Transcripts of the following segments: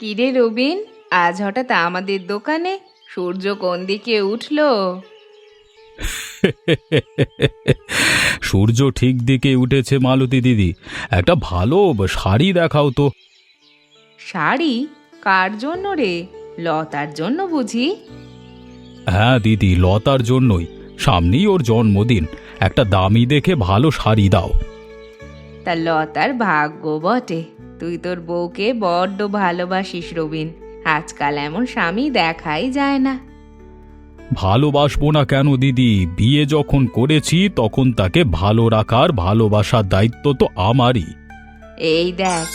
কিরে রবিন, আজ হঠাৎ আমাদের দোকানে? সূর্য কোন দিকে উঠলো? সূর্য ঠিক দিকে উঠেছে মালতী দিদি। একটা ভালো শাড়ি দেখাও তো। শাড়ি? কার জন্য রে? লতার জন্য বুঝি? হ্যাঁ দিদি, লতার জন্যই। সামনেই ওর জন্মদিন, একটা দামি দেখে ভালো শাড়ি দাও। তা লতার ভাগ্য বটে, তুই তোর বউকে বড্ড ভালোবাসিস রবিন। আজকাল এমন স্বামী দেখাই যায় না। ভালোবাসবো না কেন দিদি? বিয়ে যখন করেছি তখন তাকে ভালো রাখার, ভালোবাসার দায়িত্ব তো আমারই। এই দেখ,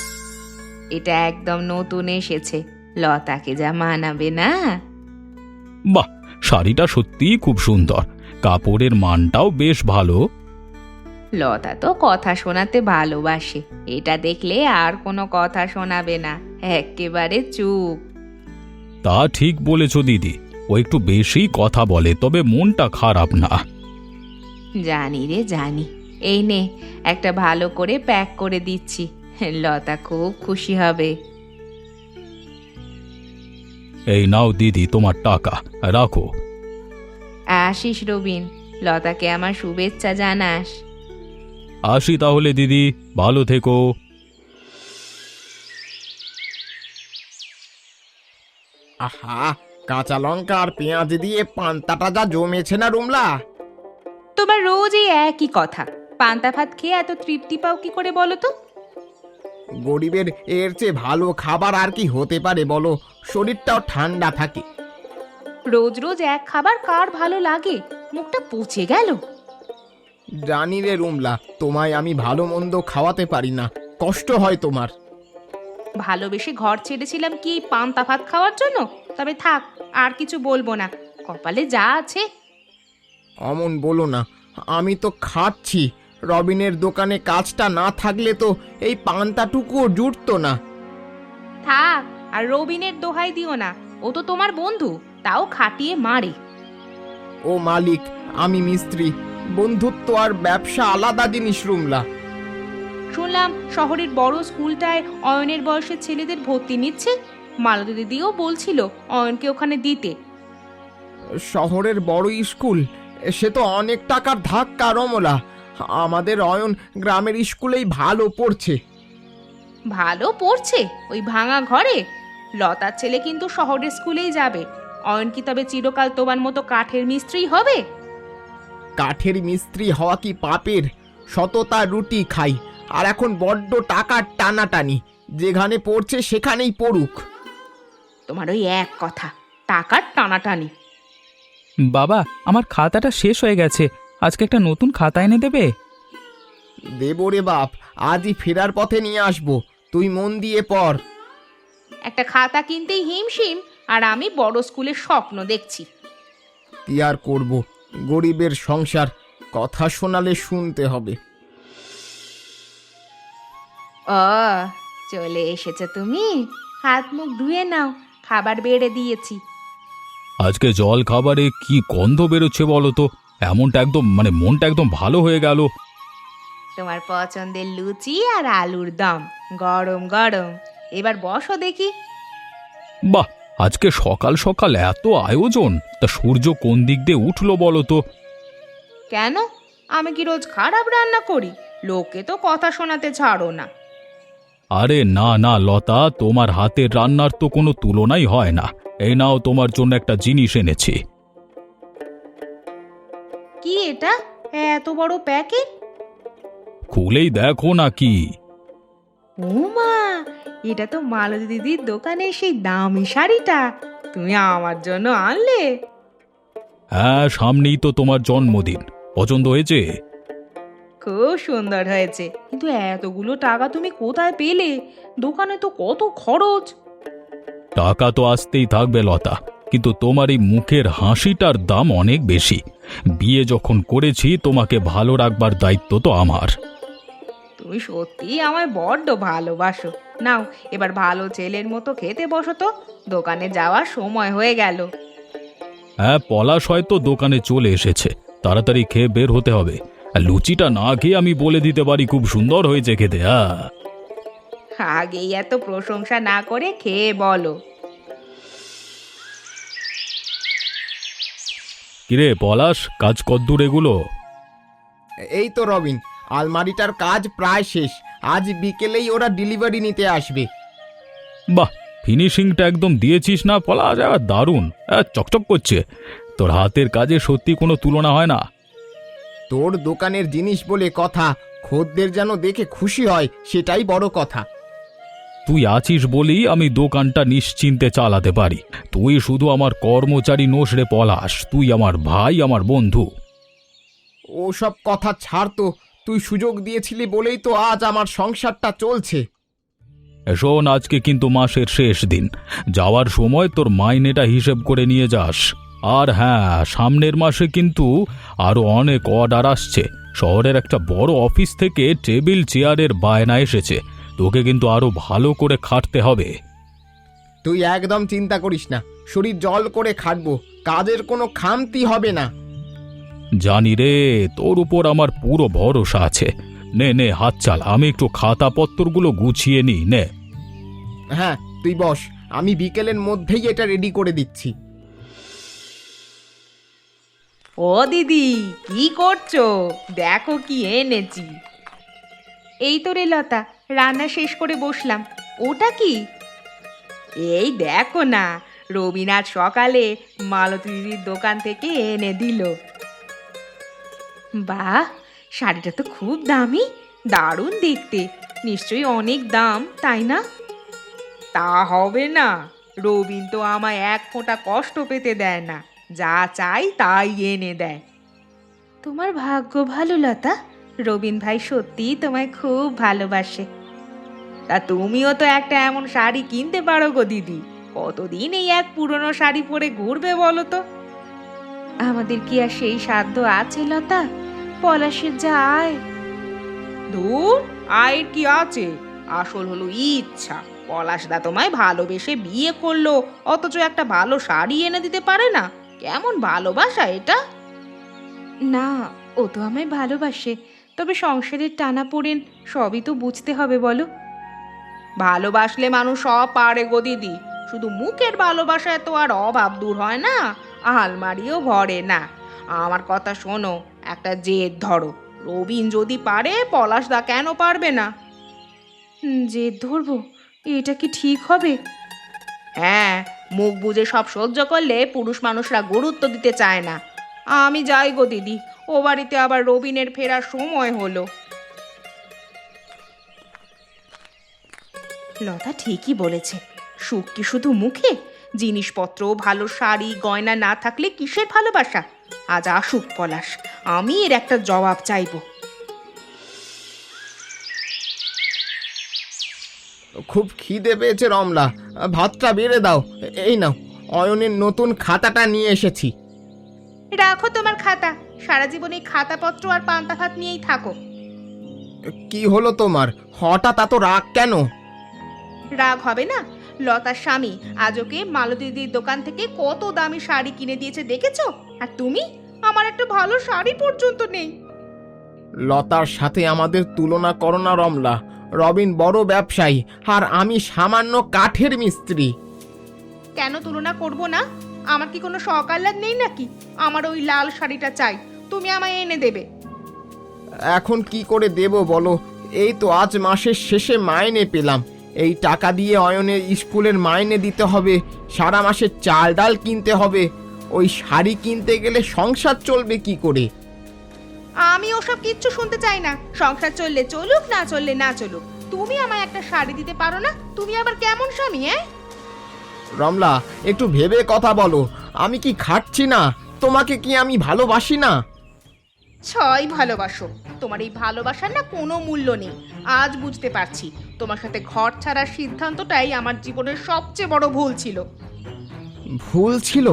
এটা একদম নতুন এসেছে, লতাকে যা মানাবে না। বাহ, শাড়িটা সত্যিই খুব সুন্দর, কাপড়ের মানটাও বেশ ভালো। লতা তো কথা শোনাতে ভালোবাসে, এটা দেখলে আর কোনো কথা শোনাবে না, একেবারে চুপ। তা ঠিক বলেছ দিদি, ও একটু বেশি কথা বলে, তবে মনটা খারাপ না। জানি রে জানি। এই নে, একটা ভালো করে প্যাক করে দিচ্ছি, লতা খুব খুশি হবে। এই নাও দিদি তোমার টাকা, রাখো। আসিস রবিন, লতাকে আমার শুভেচ্ছা জানাস। আসি তাহলে দিদি, ভালো থেকো। আহা, কাঁচা লঙ্কা আর পেঁয়াজ দিয়ে পান্তাটা যা জমেছে না রুমলা। তোমার রোজ এই একই কথা, পান্তা ভাত খেয়ে এত তৃপ্তি পাও কি করে বলো তো? গরিবের এর চেয়ে ভালো খাবার আর কি হতে পারে বলো? শরীরটাও ঠান্ডা থাকে। রোজ রোজ এক খাবার কার ভালো লাগে? মুখটা পচে গেল। জানি রে রুমলা, তোমায় আমি ভালো মন্দ খাওয়াতে পারি না, কষ্ট হয় তোমার। ভালোবেসে ঘর ছেড়েছিলাম কি এই পান্তা ভাত খাওয়ার জন্য? তবে থাক, আর কিছু বলবো না, কপালে যা আছে। অমন বলো না, আমি তো খাচ্ছি। রবিনের দোকানে কাজটা না থাকলে তো এই পান্তাটুকুও জুটতো না। থাক, আর রবিনের দোহাই দিও না, ও তো তোমার বন্ধু, তাও খাটিয়ে মারে। ও মালিক, আমি মিস্ত্রি, বন্ধুত্ব আর ব্যবসা আলাদা জিনিস রুমলা। শুনলাম শহরের বড় স্কুলটায় অয়নের বয়সের ছেলেদের ভর্তি নিচ্ছে। মালতী দিদিও বলছিল অয়নকে ওখানে দিতে। শহরের বড় স্কুল, সে তো অনেক টাকার ধাক্কা রমলা। আমাদের অয়ন গ্রামের স্কুলেই ভালো পড়ছে। ভালো পড়ছে ওই ভাঙা ঘরে? লতার ছেলে কিন্তু শহরের স্কুলেই যাবে। অয়ন কি তবে চিরকাল তোমার মতো কাঠের মিস্ত্রি হবে? কাঠের মিস্ত্রি হওয়া কি পাপের? সততা রুটি খাই, আর এখন বড্ড টাকার টানাটানি। যেখানে পড়ছে সেখানেই পড়ুক। তোমার ওই এক কথা, টাকার টানাটানি। বাবা, আমার খাতাটা শেষ হয়ে গেছে, আজকে একটা নতুন খাতা এনে দেবে? দেবো রে বাপ, আজই ফেরার পথে নিয়ে আসবো, তুই মন দিয়ে পড়। একটা খাতা কিনতেই হিমশিম, আর আমি বড় স্কুলের স্বপ্ন দেখছি। কি আর করব, গরিবের সংসার, কথা শোনালে শুনতে হবে। ও, চলে এসেছো তুমি? হাত মুখ ধুয়ে নাও, খাবার বেড়ে দিয়েছি। আজকে জল খাবারে কি গন্ধ বেরোচ্ছে বলো তো? এমনটা একদম, মনটা একদম ভালো হয়ে গেল। তোমার পছন্দের লুচি আর আলুর দম, গরম গরম। এবার বসো দেখি। বাহ, আজকে সকাল সকাল এত আয়োজন! তা সূর্য কোন দিক দিয়ে উঠলো বলো তো? কেন, আমি কি রোজ খারাপ রান্না করি? লোকে তো কথা শোনাতে ছাড়ো না। আরে না না লতা, তোমার হাতের রান্নার তো কোনো তুলনাই হয় না। এই নাও, তোমার জন্য একটা জিনিস এনেছি। কি এটা? এত বড় প্যাকেট? খুলেই দেখো না কি। উমা, এটা তো মালতী দিদির দোকানে সেই দামি শাড়িটা তুমি আমার জন্য আনলে। হ্যাঁ, সামনেই তো তোমার জন্মদিন, পছন্দ হয়েছে? খুব সুন্দর হয়েছে, কিন্তু এতগুলো টাকা তুমি কোথায় পেলে? দোকানে তো কত খরচ। টাকা তো আসতেই থাকবে লতা, কিন্তু তোমার এই মুখের হাসিটার দাম অনেক বেশি। বিয়ে যখন করেছি, তোমাকে ভালো রাখবার দায়িত্ব তো আমার। তুমি সত্যিই আমায় বড্ড ভালোবাসো। নাও, এবার ভালো ছেলের মতো খেতে বসো তো, দোকানে যাওয়ার সময় হয়ে গেল। হ্যাঁ, পলাশ হয়তো দোকানে চলে এসেছে, তাড়াতাড়ি খেয়ে বের হতে হবে। আর লুচিটা না খেয়ে আমি বলে দিতে পারি খুব সুন্দর হয়েছে খেতে। হ্যাঁ, আগেই এত প্রশংসা না করে খেয়ে বলো। কিরে পলাশ, কাজ কদ্দূর এগুলো? এই তো রবিন, আলমারিটার কাজ প্রায় শেষ। আজ বিকেলেই ওরা ডেলিভারি নিতে আসবে। বাহ, ফিনিশিংটা একদম দিয়েছিস না পলাশ, দারুণ, চকচক করছে। তোর হাতের কাজে সত্যি কোনো তুলনা হয় না। তোর দোকানের জিনিস বলে কথা, খদ্দের যেন দেখে খুশি হয় সেটাই বড় কথা। তুই আছিস বলেই আমি দোকানটা নিশ্চিন্তে চালাতে পারি। তুই শুধু আমার কর্মচারী নোস রে পলাশ, তুই আমার ভাই, আমার বন্ধু। ওসব কথা ছাড় তো, তুই সুযোগ দিয়েছিলি বলেই তো আজ আমার সংসারটা চলছে। শোন, আজকে কিন্তু মাসের শেষ দিন, যাওয়ার সময় তোর মাইনেটা হিসেব করে নিয়ে যাস। আর হ্যাঁ, সামনের মাসে কিন্তু আরো অনেক অর্ডার আসছে। শহরের একটা বড় অফিস থেকে টেবিল চেয়ারের বায়না এসেছে, তোকে কিন্তু আরো ভালো করে খাটতে হবে। তুই একদম চিন্তা করিস না, শরীর জল করে খাটবো, কাজের কোনো খামতি হবে না। জানি রে, তোর উপর আমার পুরো ভরসা আছে। নে নে, হাত চালা, আমি একটু খাতাপত্রগুলো গুছিয়ে নিই। নে। হ্যাঁ, তুই বস, আমি বিকেলের মধ্যেই এটা রেডি করে দিচ্ছি। ও দিদি, কি করছো? দেখো কি এনেছি। এই তো রে লতা, রান্না শেষ করে বসলাম। ওটা কি? এই দেখো না, রবিন আজ সকালে মালতী দিদির দোকান থেকে এনে দিল। বাহ, শাড়িটা তো খুব দামি, দারুণ দেখতে। নিশ্চয়ই অনেক দাম, তাই না? তা হবে না, রবিন তো আমায় এক ফোঁটা কষ্ট পেতে দেয় না, যা চাই তাই এনে দেয়। তোমার ভাগ্য ভালো লতা, রবিন ভাই সত্যি তোমায় খুব ভালোবাসে। তা তুমিও তো একটা এমন শাড়ি কিনতে পারো গো দিদি। কতদিন এই এক পুরনো শাড়ি পরে ঘুরবে বলো তো? আমাদের কি আর সেই সাধ্য আছে লতা? পলাশের যা আয়। দূর, আয়ের কি আছে, আসল হলো ইচ্ছা। পলাশদা তোমায় ভালোবেসে বিয়ে করলো, অথচ একটা ভালো শাড়ি এনে দিতে পারে না। কেমন ভালোবাসা এটা? না, ও তো আমায় ভালোবাসে, তবে সংসারের টানাপোড়েন সবই তো বুঝতে হবে বলো। ভালোবাসলে মানুষ সব পারে গো দিদি, শুধু মুখের ভালোবাসায় তো আর অভাব দূর হয় না, আলমারিও ভরে না। আমার কথা শোনো, একটা জেদ ধরো। রবিন যদি পারে, পলাশদা কেন পারবে না? জেদ ধরবো? এটা কি ঠিক হবে? হ্যাঁ, মুখ বুজে সব সহ্য করলে পুরুষ মানুষরা গুরুত্ব দিতে চায় না। আমি যাই গো দিদি, ও বাড়িতে আবার রবিনের ফেরার সময় হলো। লতা ঠিকই বলেছে, সুখ কি শুধু মুখে? জিনিসপত্র, ভালো শাড়ি গয়না না থাকলে কিসের ভালোবাসা? আজ আসুক পলাশ, আমি এর একটা জবাব চাইব। খুব খিদে পেয়েছে রমলা, ভাতটা বেড়ে দাও। এই নাও, অয়নের নতুন খাতাটা নিয়ে এসেছি। রাখো তোমার খাতা, সারা জীবন এই খাতাপত্র আর পান্তা ভাত নিয়েই থাকো। কি হলো তোমার, হঠাৎ এত রাগ কেন? রাগ হবে না? লতার স্বামী আজ ওকে মালতীদির দোকান থেকে কত দামি শাড়ি কিনে দিয়েছে দেখেছো, আর তুমি? আমার একটা ভালো শাড়ি পর্যন্ত নেই। লতার সাথে আমাদের তুলনা করো না রমলা। রবিন বড় ব্যবসায়ী আর আমি সামান্য কাঠের মিস্ত্রি। কেন তুলনা করব না? আমার কি কোনো শখ আহ্লাদ নেই নাকি? আমার ওই লাল শাড়িটা চাই, তুমি আমায় এনে দেবে। এখন কি করে দেব বলো? এই তো আজ মাসের শেষে মাইনে পেলাম, এই টাকা দিয়ে অয়নের স্কুলের মাইনে দিতে হবে, সারা মাসের চাল ডাল কিনতে হবে। ওই শাড়ি কিনতে গেলে সংসার চলবে কি করে? আমি ওসব কিচ্ছু শুনতে চাই না। সংসার চললে চলুক, না চললে না চলুক, তুমি আমায় একটা শাড়ি দিতে পারো না? তুমি আবার কেমন স্বামী? রমলা, একটু ভেবে কথা বলো। আমি কি খাচ্ছি না? তোমাকে কি আমি ভালোবাসি না? ছয় ভালোবাসো, তোমার এই ভালোবাসার না কোনো মূল্য নেই। আজ বুঝতে পারছি, তোমার সাথে ঘর ছাড়ার সিদ্ধান্তটাই আমার জীবনের সবচেয়ে বড় ভুল ছিল। ভুল ছিল?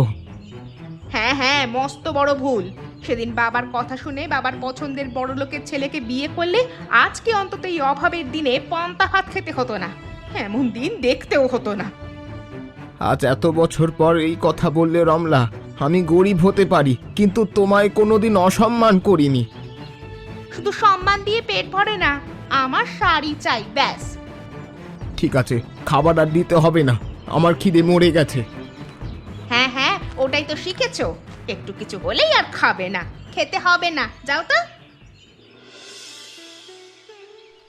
হ্যাঁ হ্যাঁ, মস্ত বড় ভুল। সেদিন বাবার কথা শুনে বাবার পছন্দের বড় লোকের ছেলেকে বিয়ে করলে আজকে অন্তত এই অভাবের দিনে পান্তা ভাত খেতে হতো না, এমন দিন দেখতেও হতো না। আজ এত বছর পর এই কথা বললে রমলা, আমি গরিব হতে পারি, কিন্তু তোমায় কোনোদিন অসম্মান করিনি। শুধু সম্মান দিয়ে পেট ভরে না, আমার শাড়ি চাই, ব্যাস। ঠিক আছে, খাবার আর দিতে হবে না, আমার খিদে মরে গেছে। হ্যাঁ হ্যাঁ, ওটাই তো শিখেছো, একটু কিছু বলেই আর খাবে না, খেতে হবে না, যাও তো।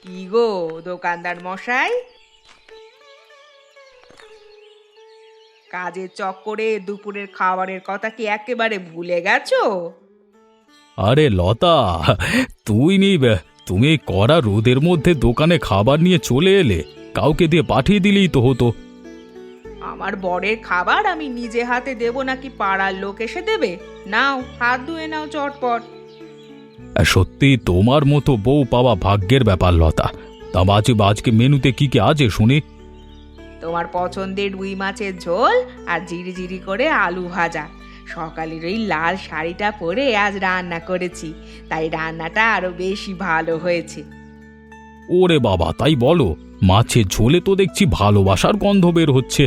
কি গো দোকানদার মশাই, কাজের চক্করে দুপুরের খাবারের কথা কি একেবারে ভুলে গেছো? আরে লতা, তুমি এই কড়া রোদের মধ্যে দোকানে খাবার নিয়ে চলে এলে, কাউকে দিয়ে পাঠিয়ে দিলেই তো হতো। আমার বরের খাবার আমি নিজে হাতে দেব নাকি পাড়ার লোক এসে দেবে? নাও, হাত ধুয়ে নাও চটপট। সত্যি তোমার মতো বউ পাওয়া ভাগ্যের ব্যাপার লতা। তা আজকে মেনুতে কি কি আছে শুনি? তোমার পছন্দের রুই মাছের ঝোল আর জিরি জিরি করে আলু ভাজা। সকালের ওই লাল শাড়িটা পরে আজ রান্না করেছি, তাই রান্নাটা আরো বেশি ভালো হয়েছে। ওরে বাবা, তাই বলো? মাছের ঝোলে তো দেখছি ভালোবাসার গন্ধ বের হচ্ছে।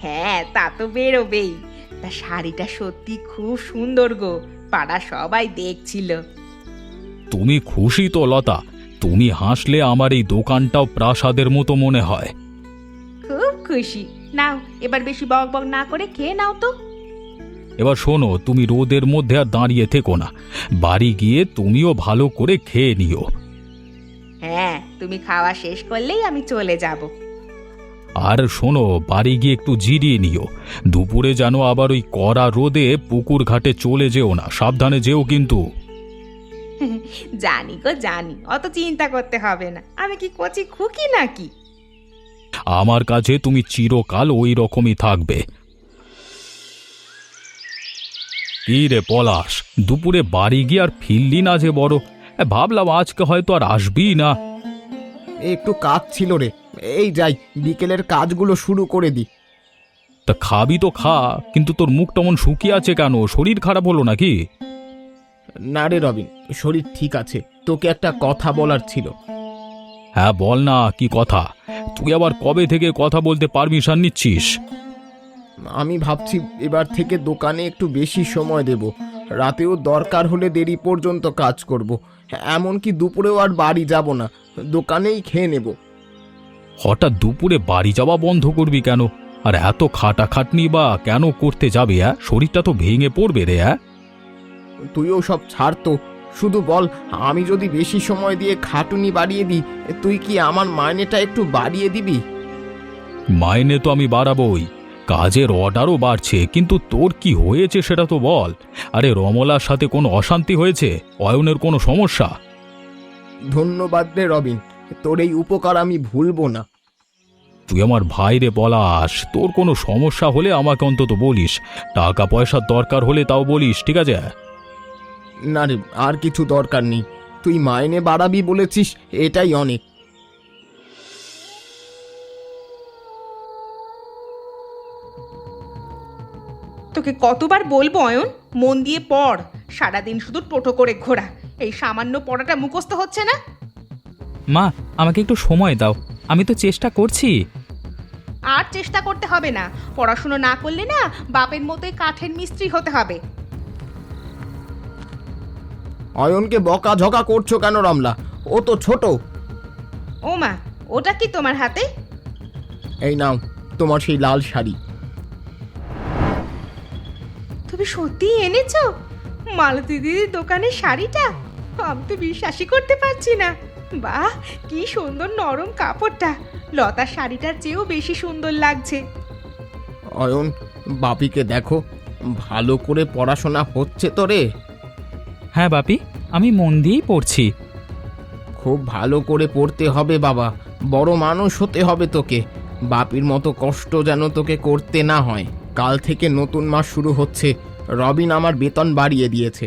হ্যাঁ, তা তো বেরোবেই। তা শাড়িটা সত্যি খুব সুন্দর গো, পাড়া সবাই দেখছিল। তুমি খুশি তো লতা? তুমি হাসলে আমার এই দোকানটাও প্রাসাদের মতো মনে হয়। খুব খুশি। নাও, এবার বেশি বক বক না করে খেয়ে নাও তো। এবার শোনো, তুমি রোদের মধ্যে আর দাঁড়িয়ে থেকো না, বাড়ি গিয়ে তুমিও ভালো করে খেয়ে নিও। হ্যাঁ, তুমি খাওয়া শেষ করলেই আমি চলে যাব। আর শোনো, বাড়ি গিয়ে একটু জিরিয়ে নিও। দুপুরে যেন আবার ওই কড়া রোদে পুকুর ঘাটে চলে যেও না, সাবধানে যেও কিন্তু। জানি গো জানি, অত চিন্তা করতে হবে না, আমি কি কচি খুকি নাকি? আমার কাছে তুমি চিরকাল ওই রকমই থাকবে। কি রে পলাশ, দুপুরে বাড়ি গিয়ে আর ফিরলি না যে বড়? ভাবলাম আজকে হয়তো আর আসবি না। একটু কাজ ছিল রে, এই যাই, বিকেলের কাজগুলো শুরু করে দি। তা খাবি তো খা, কিন্তু তোর মুখটা মন শুকিয়ে আছে কেন? শরীর খারাপ হলো নাকি? না রে রবিন, শরীর ঠিক আছে। তোকে একটা কথা বলার ছিল। হ্যাঁ বল না, কি কথা? তুই আবার কবে থেকে কথা বলতে পারমিশন নিচ্ছিস? আমি ভাবছি এবার থেকে দোকানে একটু বেশি সময় দেব, রাতেও দরকার হলে দেরি পর্যন্ত কাজ করব, এমনকি দুপুরেও আর বাড়ি যাব না, দোকানেই খেয়ে নেব। হঠাৎ দুপুরে বাড়ি যাওয়া বন্ধ করবি কেন? আর এত খাটাখাটনি বা কেন করতে যাবে? শরীরটা তো ভেঙে পড়বে রে। তুইও সব ছাড় তো, শুধু বল, আমি যদি বেশি সময় দিয়ে খাটুনি বাড়িয়ে দিই, তুই কি আমার মাইনেটা একটু বাড়িয়ে দিবি? মাইনে তো আমি বাড়াবই, কাজের অর্ডারও বাড়ছে, কিন্তু তোর কি হয়েছে সেটা তো বল। আরে রমলার সাথে কোনো অশান্তি হয়েছে? অয়নের কোনো সমস্যা? ধন্যবাদ রে রবিন, তোর এই উপকার আমি ভুলবো না। তুই আমার ভাই রে পলাশ, তোর কোনো সমস্যা হলে আমাকে অন্তত বলিস, টাকা পয়সার দরকার হলে তাও বলিস, ঠিক আছে? না রে, আর কিছু দরকার নেই, তুই মাইনে বাড়াবি বলেছিস, এটাই অনেক। তোকে কতবার বলবো অয়ন, মন দিয়ে পড়। সারাদিন শুধু টোটো করে ঘোরা, এই সামান্য পড়াটা মুখস্থ হচ্ছে না। মা, আমাকে একটু সময় দাও, আমি তো চেষ্টা করছি। আর চেষ্টা করতে হবে না, পড়াশুনো না করলে না বাপের মতোই কাঠের মিস্ত্রি হতে হবে। অয়নকে বকাঝকা করছো কেন রমলা? ও তো ছোট। ও মা, ওটা কি তোমার হাতে? এই নাও তোমার সেই লাল শাড়ি। তুমি সত্যি এনেছো মালতী দিদির দোকানের শাড়িটা? আমি তো বিশ্বাসই করতে পারছি না। বাহ, কি সুন্দর নরম কাপড়টা, লতার শাড়িটার চেয়েও বেশি সুন্দর লাগছে। অয়ন, বাপিকে দেখো, ভালো করে পড়াশোনা হচ্ছে তো রে? হ্যাঁ বাপি, আমি মন দিয়েই পড়ছি। খুব ভালো করে পড়তে হবে বাবা, বড় মানুষ হতে হবে তোকে। বাপির মতো কষ্ট যেন তোকে করতে না হয়। কাল থেকে নতুন মাস শুরু হচ্ছে, রবিন আমার বেতন বাড়িয়ে দিয়েছে।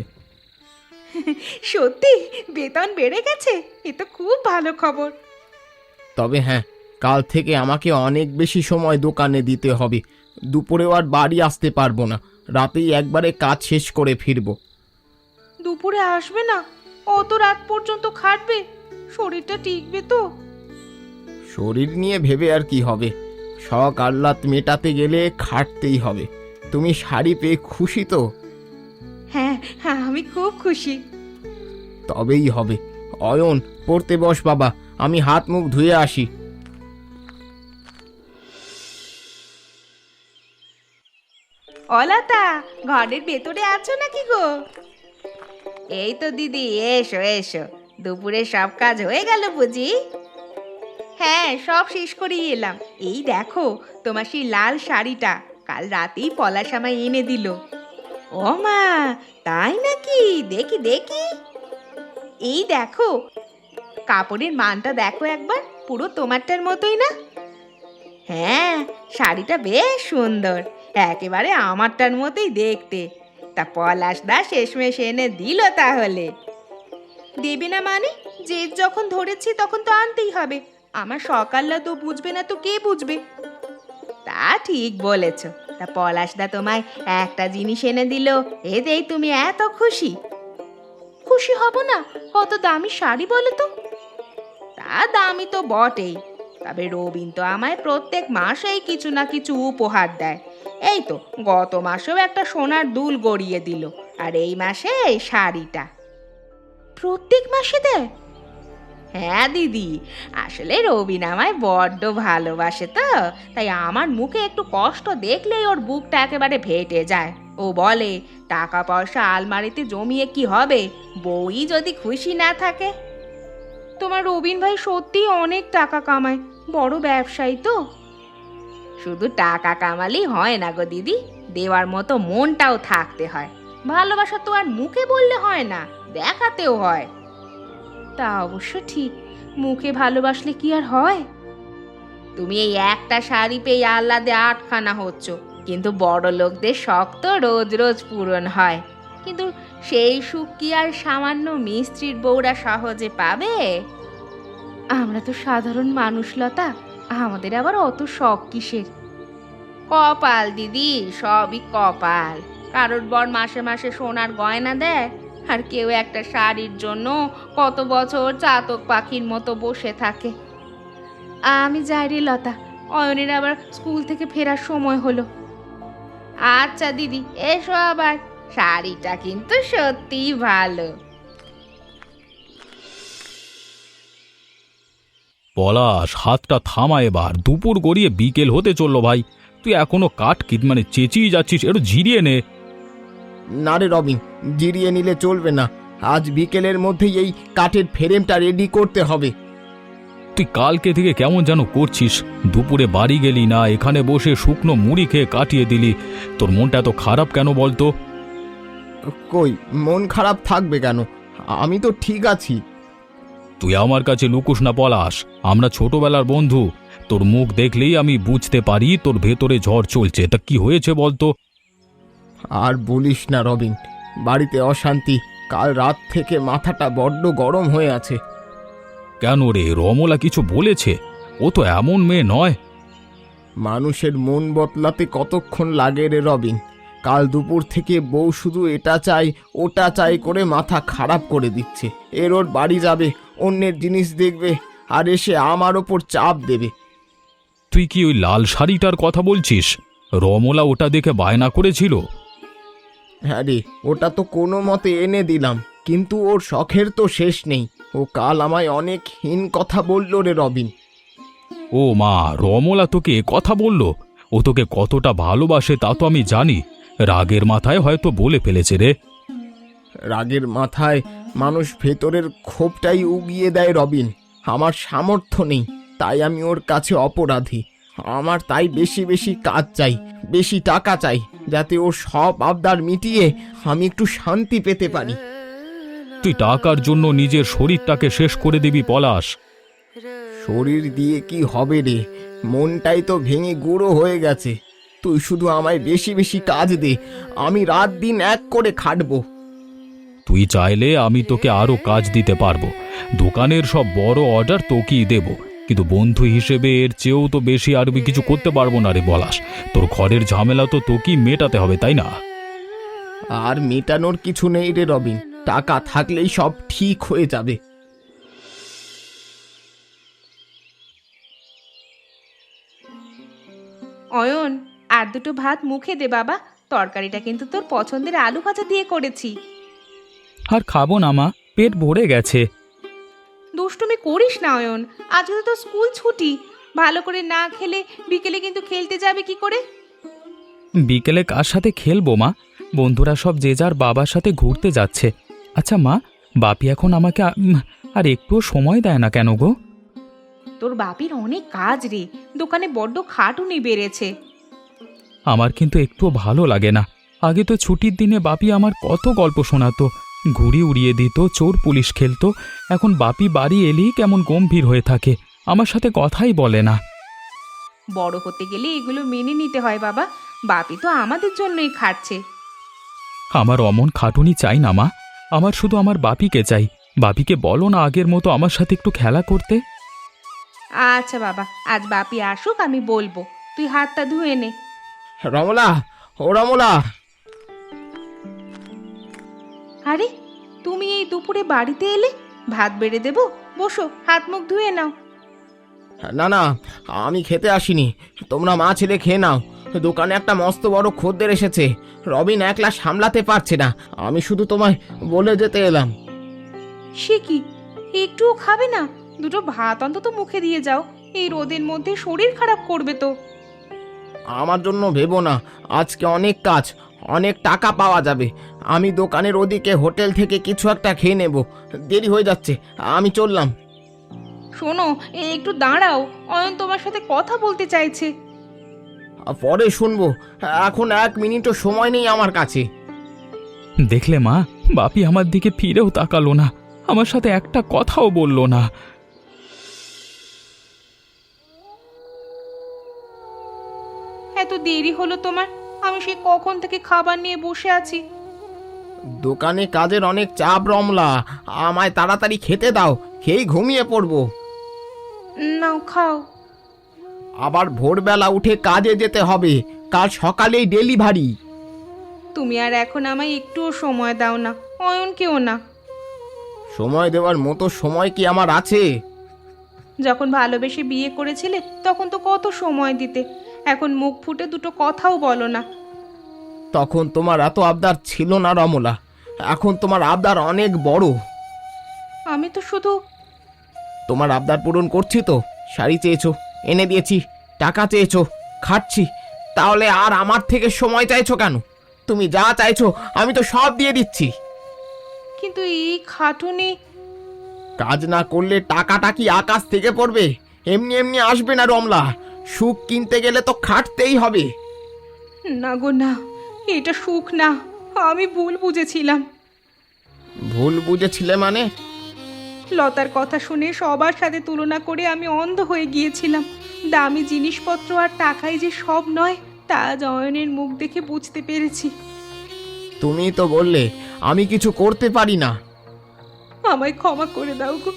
সত্যি বেতন বেড়ে গেছে? এ তো খুব ভালো খবর। তবে হ্যাঁ, কাল থেকে আমাকে অনেক বেশি সময় দোকানে দিতে হবে। দুপুরেও আর বাড়ি আসতে পারবো না, রাতেই একবারে কাজ শেষ করে ফিরবো। দুপুরে আসবে না? অত রাত পর্যন্ত খাটবে? শরীরটা টিকবে তো? শরীর নিয়ে ভেবে আর কি হবে, শখ আহ্লাদ মেটাতে গেলে খাটতেই হবে। তুমি শাড়ি পেয়ে খুশি তো? হ্যাঁ হ্যাঁ, আমি খুব খুশি। তবেই হবে। অয়ন, পড়তে বস বাবা, আমি হাত মুখ ধুয়ে আসি। অলতা, ঘরের ভেতরে আছো নাকি গো? এই তো দিদি, এসো এসো। দুপুরে সব কাজ হয়ে গেল বুঝি? হ্যাঁ, সব শেষ করেই এলাম। এই দেখো, তোমার সেই লাল শাড়িটা কাল রাতেই পলাশ আমায় এনে দিল। ও মা, তাই নাকি? দেখি দেখি। এই দেখো, কাপড়ের মানটা দেখো একবার, পুরো তোমারটার মতোই না? হ্যাঁ, শাড়িটা বেশ সুন্দর, একেবারে আমারটার মতোই দেখতে। তা পলাশ দা শেষমেশ এনে দিল তাহলে? দেবে না মানে? যে যখন ধরেছি তখন তো আনতেই হবে। আমার সকালটা তো বুঝবে না তো কে বুঝবে? তা ঠিক বলেছ। তা পলাশ দা তোমায় একটা জিনিস এনে দিল, এতেই তুমি এত খুশি? খুশি হব না? কত দামি শাড়ি বলো তো। তা দামি তো বটেই, তবে রবিন তো আমায় প্রত্যেক মাসেই কিছু না কিছু উপহার দেয়। এই তো গত মাসেও একটা সোনার দুল গড়িয়ে দিল, আর এই মাসে এই শাড়িটা। প্রত্যেক মাসে দেয়? হ্যাঁ দিদি, আসলে রবিন আমায় বড্ড ভালোবাসে তো, তাই আমার মুখে একটু কষ্ট দেখলেই ওর বুকটা একেবারে ফেটে যায়। ও বলে, টাকা পয়সা আলমারিতে জমিয়ে কি হবে, বউই যদি খুশি না থাকে। তোমার রবিন ভাই সত্যিই অনেক টাকা কামায়, বড় ব্যবসায়ী তো। শুধু টাকা কামালেই হয় না গো দিদি, দেওয়ার মতো মনটাও থাকতে হয়। ভালোবাসা তো আর মুখে বললে হয় না, দেখাতেও হয়। তা অবশ্য ঠিক, মুখে ভালোবাসলে কি আর হয়? তুমি এই একটা শাড়ি পেয়ে আহ্লাদে আটখানা হচ্ছ, কিন্তু বড় লোকদের শখ তো রোজ রোজ পূরণ হয়। কিন্তু সেই সুখ কি আর সামান্য মিস্ত্রির বউরা সহজে পাবে? আমরা তো সাধারণ মানুষ লতা, আমাদের আবার অত শখ কিসের? কপাল দিদি, সবই কপাল। কারোর বর মাসে মাসে সোনার গয়না দেয়, আর কেউ একটা শাড়ির জন্য কত বছর চাতক পাখির মতো বসে থাকে। আমি যাই রে লতা, অয়নের আবার স্কুল থেকে ফেরার সময় হলো। আচ্ছা দিদি, এসো আবার। শাড়িটা কিন্তু সত্যিই ভালো। পলাশ, হাতটা থামা এবার, দুপুর গড়িয়ে বিকেল হতে চললো ভাই। তুই এখনো কাঠ মানে চেঁচিয়ে যাচ্ছিস, একটু জিরিয়ে নে। না রে রবিন, জিরিয়ে নিলে চলবে না। আজ বিকেলের মধ্যেই এই কাঠের ফ্রেমটা রেডি করতে হবে। তুই কালকে থেকে কেমন যেন করছিস, দুপুরে বাড়ি গেলি না, এখানে বসে শুকনো মুড়ি খেয়ে কাটিয়ে দিলি। তোর মনটা এত খারাপ কেন বলতো? কই, মন খারাপ থাকবে কেন? আমি তো ঠিক আছি। তুই আমার কাছে লুকুস না পলাশ, আমরা ছোটবেলার বন্ধু। তোর মুখ দেখলেই আমি বুঝতে পারি তোর ভেতরে ঝড় চলছে। তা কি হয়েছে বলতো? আর বলিস না রবিন, বাড়িতে অশান্তি। কাল রাত থেকে মাথাটা বড্ড গরম হয়ে আছে। কেন রে, রমলা কিছু বলেছে? ও তো এমন মেয়ে নয়। মানুষের মন বদলাতে কতক্ষণ লাগে রে রবিন? কাল দুপুর থেকে বউ শুধু এটা চাই ওটা চাই করে মাথা খারাপ করে দিচ্ছে। ওর বাড়ি যাবে, অন্যের জিনিস দেখবে, আর এসে আমার ওপর চাপ দেবে। তুই কি ওই লাল শাড়িটার কথা বলছিস? রমলা ওটা দেখে বায়না করেছিল। হ্যাঁ রে, ওটা তো কোনো মতে এনে দিলাম, কিন্তু ওর শখের তো শেষ নেই। ও কাল আমায় অনেক হীন কথা বলল রে রবিন। ও মা, রমলা তোকে এ কথা বলল? ও তোকে কতটা ভালোবাসে তা তো আমি জানি। রাগের মাথায় হয়তো বলে ফেলেছে রে। রাগের মাথায় মানুষ ভেতরের ক্ষোভটাই উগিয়ে দেয় রবিন। আমার সামর্থ্য নেই, তাই আমি ওর কাছে অপরাধী। আমার তাই বেশি বেশি কাজ চাই, বেশি টাকা চাই, যাতে ওর সব আবদার মিটিয়ে আমি একটু শান্তি পেতে পারি। তুই টাকার জন্য নিজের শরীরটাকে শেষ করে দিবি পলাশ? শরীর দিয়ে কি হবে রে, মনটাই তো ভেঙে গুঁড়ো হয়ে গেছে। তুই শুধু আমায় বেশি বেশি কাজ দে, আমি রাত দিন এক করে খাটবো। তুই চাইলে আমি তোকে আরো কাজ দিতে পারবো। দোকানের সব বড় অর্ডার তোকেই দেব, কিন্তু বন্ধু হিসেবে এর চেয়েও তো বেশি আর আমি কিছু করতে পারবো না রে পলাশ। তোর ঘরের ঝামেলা তো তোকেই মেটাতে হবে, তাই না? আর মেটানোর কিছু নেই রে রবিন, টাকা থাকলেই সব ঠিক হয়ে যাবে। অয়ন, আর দুটো ভাত মুখে দে বাবা। তরকারিটা কিন্তু তোর পছন্দের আলু ভাজা দিয়ে করেছি। আর খাবো না মা, পেট ভরে গেছে। দুষ্টুমি করিস না অয়ন, আজকে তো স্কুল ছুটি। ভালো করে না খেলে বিকেলে কিন্তু খেলতে যাবে কি করে? বিকেলে কার সাথে খেলবো মা? বন্ধুরা সব যে যার বাবার সাথে ঘুরতে যাচ্ছে। আচ্ছা মা, বাপি এখন আমাকে আর একটুও সময় দেয় না কেন গো? তোর বাপির অনেক কাজ রে, দোকানে বড্ড খাটুনি বেড়েছে। আমার কিন্তু একটুও ভালো লাগে না। আগে তো ছুটির দিনে বাপি আমার কত গল্প শোনাতো, ঘুড়ি উড়িয়ে দিত, চোর পুলিশ খেলতো। এখন বাপি বাড়ি এলেই কেমন গম্ভীর হয়ে থাকে, আমার সাথে কথাই বলে না। বড় হতে গেলে এগুলো মেনে নিতে হয় বাবা, বাপি তো আমাদের জন্যই খাটছে। আমার অমন খাটুনি চাই না মা, আমার শুধু আমার বাপিকে চাই। বাপিকে বলো না আগের মতো আমার সাথে একটু খেলা করতে। আচ্ছা বাবা, আজ বাপি আসুক, আমি বলবো। তুই হাতটা ধুয়ে নে। রমলা, ও রমলা। আরে, তুমি এই দুপুরে বাড়িতে এলে? ভাত বেড়ে দেবো, বসো, হাত মুখ ধুয়ে নাও। না না, আমি খেতে আসিনি, তোমরা মা ছেলে খেয়ে নাও। দোকানে একটা মস্ত বড় খদ্দের এসেছে, রবিন একলা সামলাতে পারছে না, আমি শুধু তোমায় বলে যেতে এলাম। সে কি, একটুও খাবে না? দুটো ভাত অন্তত মুখে দিয়ে যাও, এই রোদের মধ্যে শরীর খারাপ করবে তো। আমার জন্য ভেবো না, আজকে অনেক কাজ, অনেক টাকা পাওয়া যাবে। আমি দোকানের ওদিকে হোটেল থেকে কিছু একটা খেয়ে নেব, দেরি হয়ে যাচ্ছে, আমি চললাম। শোনো, একটু দাঁড়াও, অয়ন তোমার সাথে কথা বলতে চাইছে। পরে শুনবো, এখন 1 মিনিটও সময় নেই আমার কাছে। দেখলে মা, বাপি আমার দিকে ফিরেও তাকালো না, আমার সাথে একটা কথাও বলল না। এত দেরি হলো তোমার? আমি সে কখন থেকে খাবার নিয়ে বসে আছি। দোকানে কাজের অনেক চাপ রমলা, আমায় তাড়াতাড়ি খেতে দাও, খেয়েই ঘুমিয়ে পড়বো। নাও খাও। আবার ভোরবেলা উঠে কাজে যেতে হবে, কাল সকালেই ডেলিভারি। তুমি আর এখন আমায় একটুও সময় দাও না, অয়নকেও না। সময় দেওয়ার মতো সময় কি আমার আছে? যখন ভালোবেসে বিয়ে করেছিলে তখন তো কত সময় দিতে, এখন মুখ ফুটে দুটো কথাও বলো না। তখন তোমার এত আবদার ছিল না রমলা, এখন তোমার আবদার অনেক বড়। আমি তো শুধু... তোমার আবদার পূরণ করছি তো, শাড়ি চেয়েছো এনে দিয়েছি, টাকা চেয়েছো খাচ্ছি, তাহলে আর আমার থেকে সময় চাইছো কেন? তুমি যা চাইছো আমি তো সব দিয়ে দিচ্ছি। কিন্তু এই খাটুনি... কাজ না করলে টাকাটা কি আকাশ থেকে পড়বে? এমনি এমনি আসবে না রমলা, সুখ কিনতে গেলে তো খাটতেই হবে। না গো না, এটা সুখ না, আমি ভুল বুঝেছিলাম। ভুল বুঝেছিলে মানে? লতার কথা শুনে সবার সাথে তুলনা করে আমি অন্ধ হয়ে গিয়েছিলাম। দামি জিনিসপত্র আর টাকাই যে সব নয়, তা জয়নের মুখ দেখে বুঝতে পেরেছি। তুমি তো বললে আমি কিছু করতে পারি না। আমায় ক্ষমা করে দাও গো,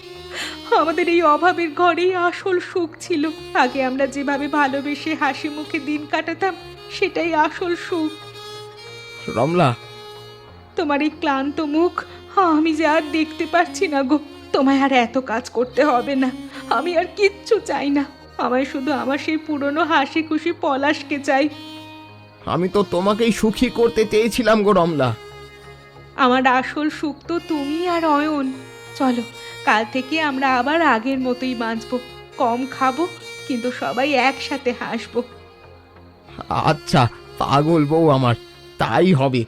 আমাদের এই অভাবের ঘরেই আসল সুখ ছিল। আগে আমরা যেভাবে ভালোবেসে হাসি মুখে দিন কাটাতাম, সেটাই আসল সুখ। রমলা, তোমার এই ক্লান্ত মুখ আমি যে আর দেখতে পারছি না গো। তোমায় আর এত কাজ করতে হবে না, আমি আর কিচ্ছু চাই না। আমায় শুধু আমার সেই পুরনো হাসি খুশি পলাশকে চাই। আমি তো তোমাকেই সুখী করতে চেয়েছিলাম গো রমলা। আমার আসল সুখ তো তুমি আর অয়ন। চলো, কাল থেকে আমরা আবার আগের মতোই বাঁচবো, কম খাবো, কিন্তু সবাই একসাথে হাসবো। আচ্ছা, পাগল বউ আমার, তাই হবে।